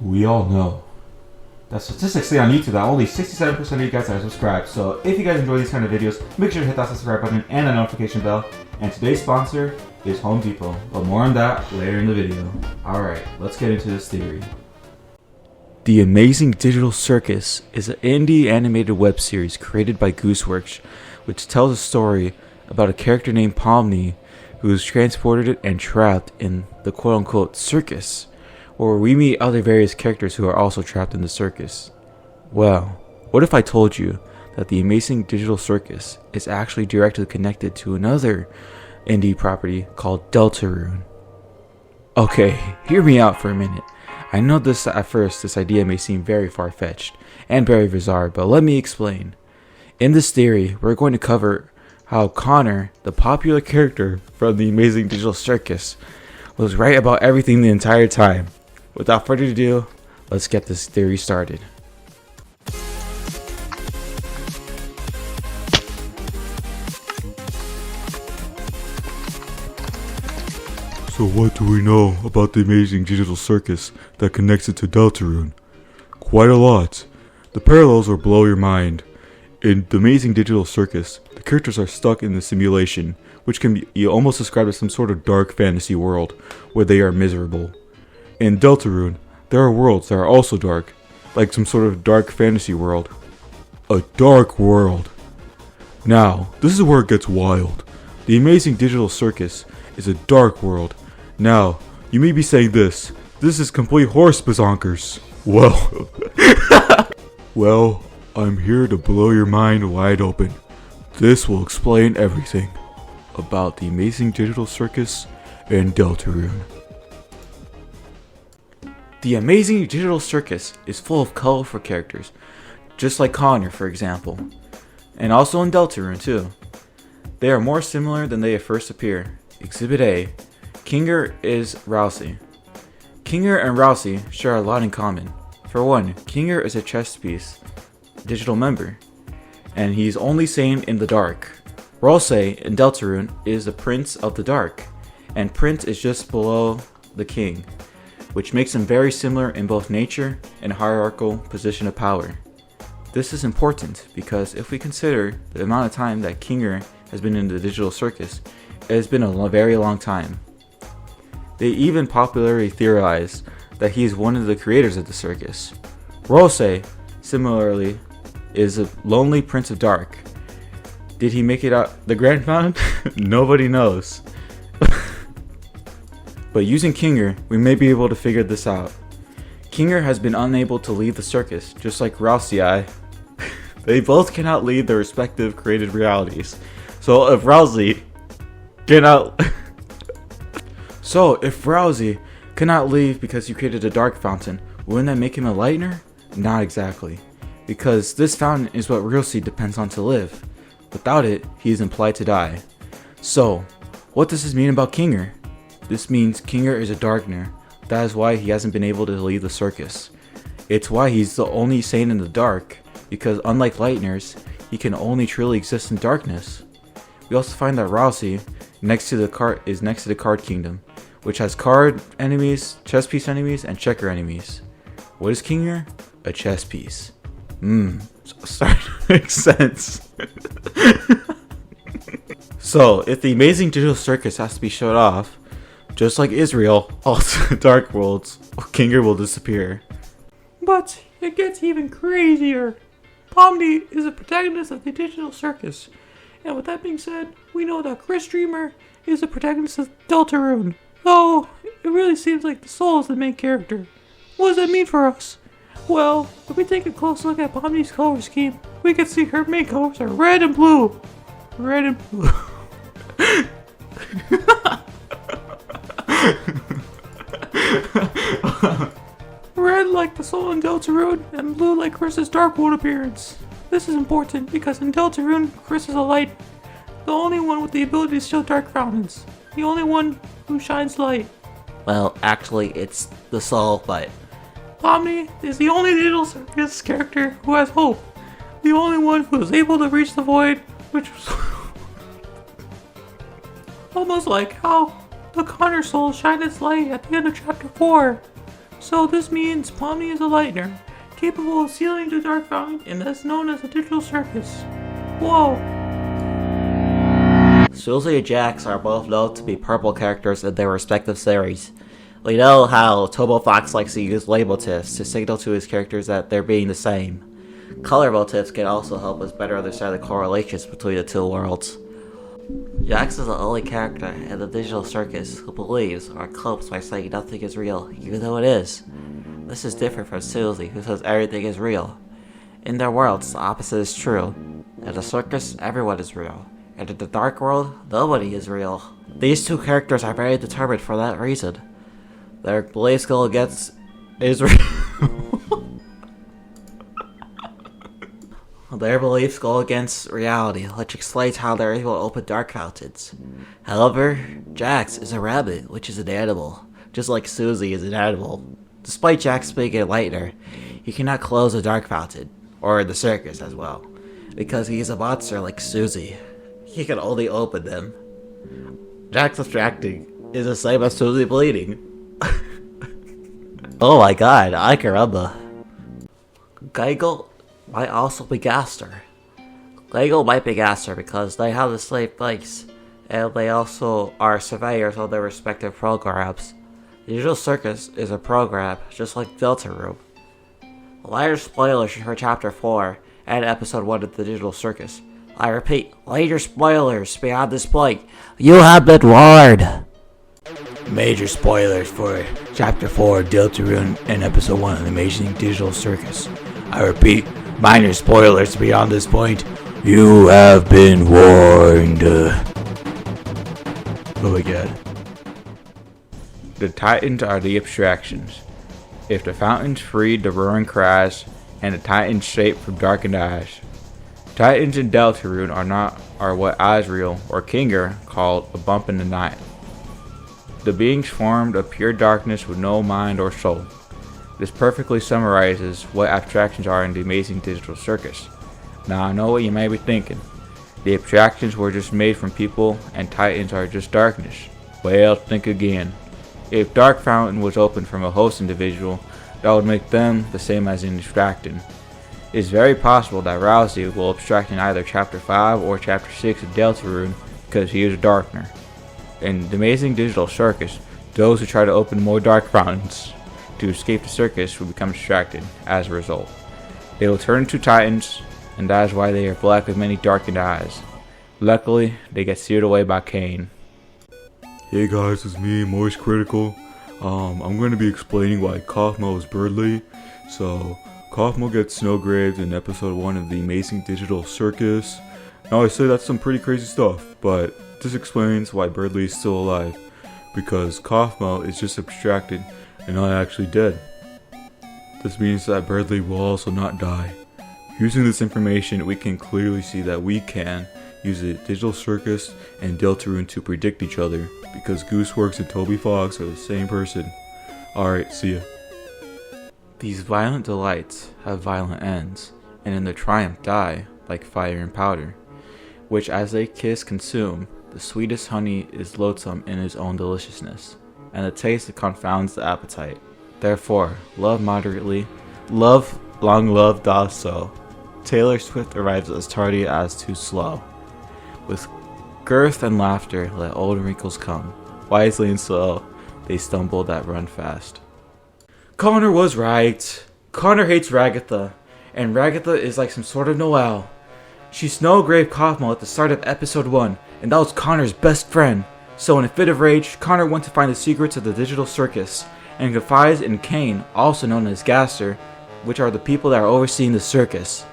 We all know that statistics say on YouTube that only 67% of you guys are subscribed. So if you guys enjoy these kind of videos, make sure to hit that subscribe button and the notification bell. And today's sponsor is Home Depot, but more on that later in the video. Alright, let's get into this theory. The Amazing Digital Circus is an indie animated web series created by Gooseworks, which tells a story about a character named Pomni who is transported and trapped in the quote-unquote circus, where we meet other various characters who are also trapped in the circus. Well, what if I told you that the Amazing Digital Circus is actually directly connected to another indie property called Deltarune? Okay, hear me out for a minute. I know this idea may seem very far-fetched and very bizarre, but let me explain. In this theory, we're going to cover how Connor, the popular character from the Amazing Digital Circus, was right about everything the entire time. Without further ado, let's get this theory started. So what do we know about the Amazing Digital Circus that connects it to Deltarune? Quite a lot. The parallels will blow your mind. In the Amazing Digital Circus, the characters are stuck in the simulation, which can be almost described as some sort of dark fantasy world, where they are miserable. In Deltarune, there are worlds that are also dark, like some sort of dark fantasy world. A dark world. Now, this is where it gets wild. The Amazing Digital Circus is a dark world. Now, you may be saying this is complete horse bazonkers. Well, well, I'm here to blow your mind wide open. This will explain everything about the Amazing Digital Circus and Deltarune. The Amazing Digital Circus is full of colorful characters, just like Connor, for example, and also in Deltarune too. They are more similar than they at first appear. Exhibit A, Kinger is Ralsei. Kinger and Ralsei share a lot in common. For one, Kinger is a chess piece digital member, and he's only sane in the dark. Ralsei in Deltarune is the Prince of the Dark, and Prince is just below the King, which makes them very similar in both nature and hierarchical position of power. This is important because if we consider the amount of time that Kinger has been in the digital circus, it has been a very long time. They even popularly theorize that he is one of the creators of the circus. Ralsei, similarly, is a lonely Prince of Dark. Did he make it out the Grand Fountain? Nobody knows. But using Kinger, we may be able to figure this out. Kinger has been unable to leave the circus, just like Ralsei. They both cannot leave their respective created realities. So if Ralsei cannot leave because you created a dark fountain, wouldn't that make him a lightner? Not exactly. Because this fountain is what Ralsei depends on to live. Without it, he is implied to die. So, what does this mean about Kinger? This means Kinger is a darkner. That is why he hasn't been able to leave the circus. It's why he's the only sane in the dark, because unlike lightners, he can only truly exist in darkness. We also find that Ralsei is next to the card kingdom, which has card enemies, chess piece enemies, and checker enemies. What is Kinger? A chess piece. Starting to make sense. So, if the Amazing Digital Circus has to be shut off, just like Israel, all the dark worlds, Kinger will disappear. But it gets even crazier. Pomni is the protagonist of the digital circus. And with that being said, we know that Chris Dreamer is the protagonist of Deltarune. Though, it really seems like the soul is the main character. What does that mean for us? Well, if we take a close look at Pomni's color scheme, we can see her main colors are red and blue. Red and blue. Red like the soul in Deltarune, and blue like Chris's Dark World appearance. This is important because in Deltarune, Chris is a light, the only one with the ability to show dark fountains, the only one who shines light. Well, actually, it's the soul, but Pomni is the only digital circus character who has hope, the only one who is able to reach the void, which was almost like how the Connor soul shined its light at the end of chapter 4. So this means Pomni is a lightner, capable of sealing the Dark Fountain, and that's known as the Digital Circus. Whoa! Susie and Jax are both known to be purple characters in their respective series. We know how Tobo Fox likes to use light motifs to signal to his characters that they're being the same. Color motifs can also help us better understand the correlations between the two worlds. Jax is the only character in the Digital Circus who believes or copes by saying nothing is real, even though it is. This is different from Susie, who says everything is real. In their worlds, the opposite is true. In the circus, everyone is real. And in the dark world, nobody is real. These two characters are very determined for that reason. Their beliefs go against Israel. Their beliefs go against reality, which explains how they're able to open dark fountains. However, Jax is a rabbit, which is an animal, just like Susie is an animal. Despite Jax being a lightner, he cannot close a dark fountain, or the circus as well, because he is a monster like Susie. He can only open them. Jax abstracting is the same as Susie bleeding. Oh my god, I can remember. Gaggle might also be Gaster. Gaggle might be Gaster because they have the same place, and they also are surveyors on their respective programs. The Digital Circus is a program just like Deltarune. Later spoilers for Chapter 4 and Episode 1 of the Digital Circus. I repeat, later spoilers beyond this point. You have been warned! Major spoilers for Chapter 4, Deltarune, and Episode 1 of the Amazing Digital Circus. I repeat, minor spoilers beyond this point. You have been warned. Oh my god. The Titans are the Abstractions. If the fountains freed the roaring cries, and the Titans shaped from darkened eyes. Titans in Deltarune are what Azrael or Kinger called a bump in the night. The beings formed of pure darkness with no mind or soul. This perfectly summarizes what abstractions are in the Amazing Digital Circus. Now I know what you may be thinking. The abstractions were just made from people and Titans are just darkness. Well, think again. If Dark Fountain was opened from a host individual, that would make them the same as an abstracting. It is very possible that Ralsei will abstract in either Chapter 5 or Chapter 6 of Deltarune because he is a Darkner. In the Amazing Digital Circus, those who try to open more Dark Fountains to escape the circus will become distracted as a result. They will turn into Titans, and that is why they are black with many darkened eyes. Luckily, they get seared away by Cain. Hey guys, it's me, Moist Critical. I'm going to be explaining why Kaufmo is Birdly. So, Kaufmo gets Snowgraved in Episode 1 of the Amazing Digital Circus. Now I say that's some pretty crazy stuff, but this explains why Birdly is still alive. Because Kaufmo is just abstracted and not actually dead. This means that Birdly will also not die. Using this information, we can clearly see that we can use the Digital Circus and Deltarune to predict each other, because Gooseworks and Toby Fox are the same person. Alright, see ya. These violent delights have violent ends, and in their triumph die, like fire and powder, which as they kiss consume, the sweetest honey is loathsome in its own deliciousness, and the taste that confounds the appetite. Therefore, love moderately, love long love doth so. Taylor Swift arrives as tardy as too slow. With girth and laughter let old wrinkles come, wisely and slow, they stumble that run fast. Connor was right. Connor hates Ragatha, and Ragatha is like some sort of Noelle. She snowgraved Kaufmo at the start of Episode 1, and that was Connor's best friend. So in a fit of rage, Connor went to find the secrets of the Digital Circus, and confides in Cain, also known as Gaster, which are the people that are overseeing the circus.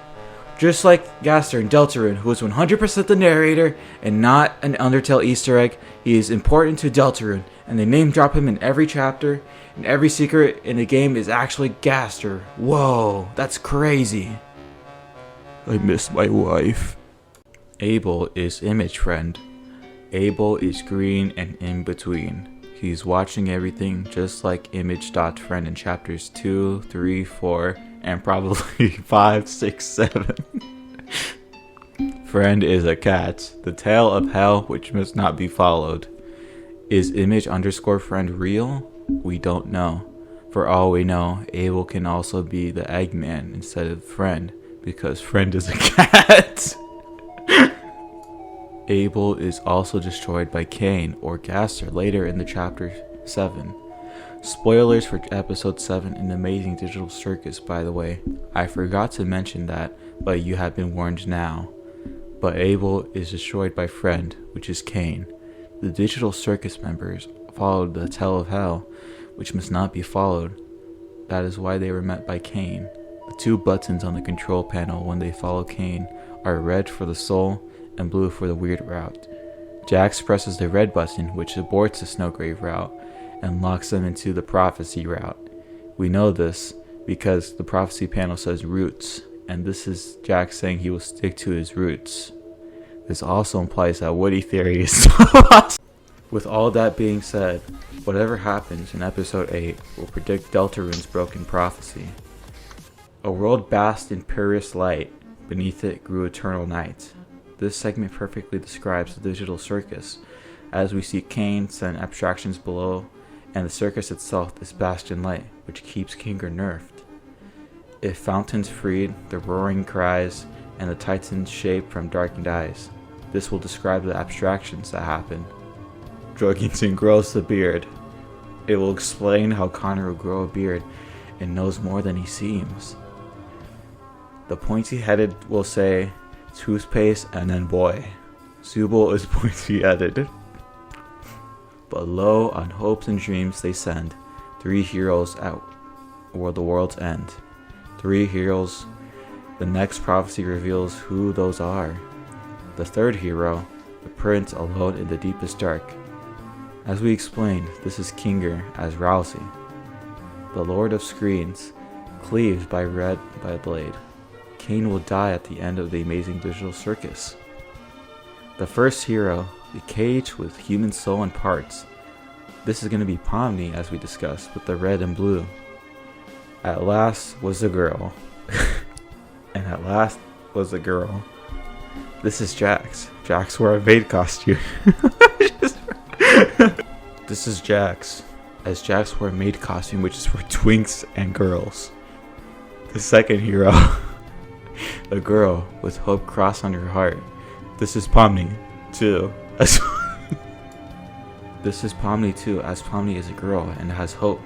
Just like Gaster in Deltarune, who is 100% the narrator and not an Undertale Easter egg, he is important to Deltarune, and they name drop him in every chapter, and every secret in the game is actually Gaster. Whoa, that's crazy. I miss my wife. Abel is Image Friend. Abel is green and in between. He's watching everything just like Image.Friend in chapters 2, 3, 4, and probably 5, 6, 7. Friend is a cat, the tale of hell which must not be followed. Is Image_Friend real? We don't know. For all we know, Abel can also be the Eggman instead of Friend, because Friend is a cat. Abel is also destroyed by Cain or Gaster later in the chapter 7. Spoilers for episode 7 in the Amazing Digital Circus, by the way. I forgot to mention that, but you have been warned now. But Abel is destroyed by Friend, which is Cain. The Digital Circus members followed the Tell of Hell, which must not be followed. That is why they were met by Cain. The two buttons on the control panel when they follow Cain are red for the soul and blue for the weird route. Jax presses the red button, which aborts the Snowgrave route and locks them into the prophecy route. We know this because the prophecy panel says roots, and this is Jax saying he will stick to his roots. This also implies that Woody Theory is lost. With all that being said, whatever happens in episode 8 will predict Deltarune's broken prophecy. A world basked in purest light, beneath it grew eternal night. This segment perfectly describes the digital circus, as we see Cain send abstractions below, and the circus itself is basked in light, which keeps Kinger nerfed. If fountains freed, the roaring cries, and the titans shape from darkened eyes, this will describe the abstractions that happen. Jorgensen grows the beard. It will explain how Connor will grow a beard and knows more than he seems. The pointy-headed will say, toothpaste and then boy. Zubul is pointy-headed. But lo, on hopes and dreams they send 3 heroes out or the world's end. 3 heroes. The next prophecy reveals who those are. The third hero, the prince alone in the deepest dark. As we explained, this is Kinger as Ralsei, the Lord of Screens, cleaved by red by a blade. Cain will die at the end of the Amazing Digital Circus. The first hero, the cage with human soul and parts. This is going to be Pomni, as we discussed, with the red and blue. At last was the girl. And at last was the girl. This is Jax. Jax wore a maid costume. This is Jax, as Jax wore a maid costume, which is for twinks and girls. The second hero, a girl with hope crossed on her heart. This is Pomni, too. This is Pomni too, as Pomni is a girl and has hope.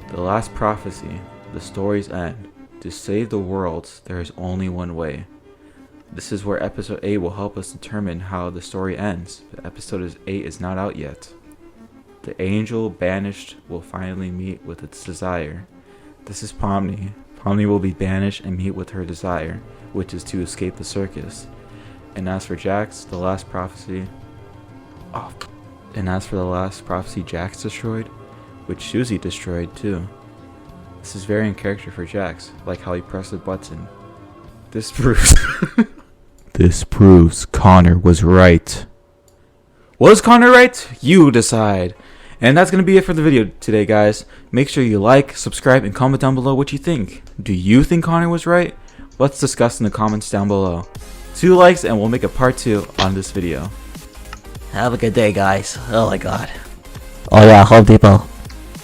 The last prophecy, the story's end. To save the world, there is only one way. This is where episode 8 will help us determine how the story ends, but episode 8 is not out yet. The angel banished will finally meet with its desire. This is Pomni. Pomni will be banished and meet with her desire, which is to escape the circus. And as for Jax, the last prophecy... Jax destroyed, which Susie destroyed too. This is very in character for Jax, like how he pressed the button. This proves Connor was right. Was Connor right? You decide. And that's going to be it for the video today, guys. Make sure you like, subscribe, and comment down below what you think. Do you think Connor was right? Let's discuss in the comments down below. 2 likes and we'll make a part 2 on this video. Have a good day, guys. Oh my god. Oh yeah, Home Depot.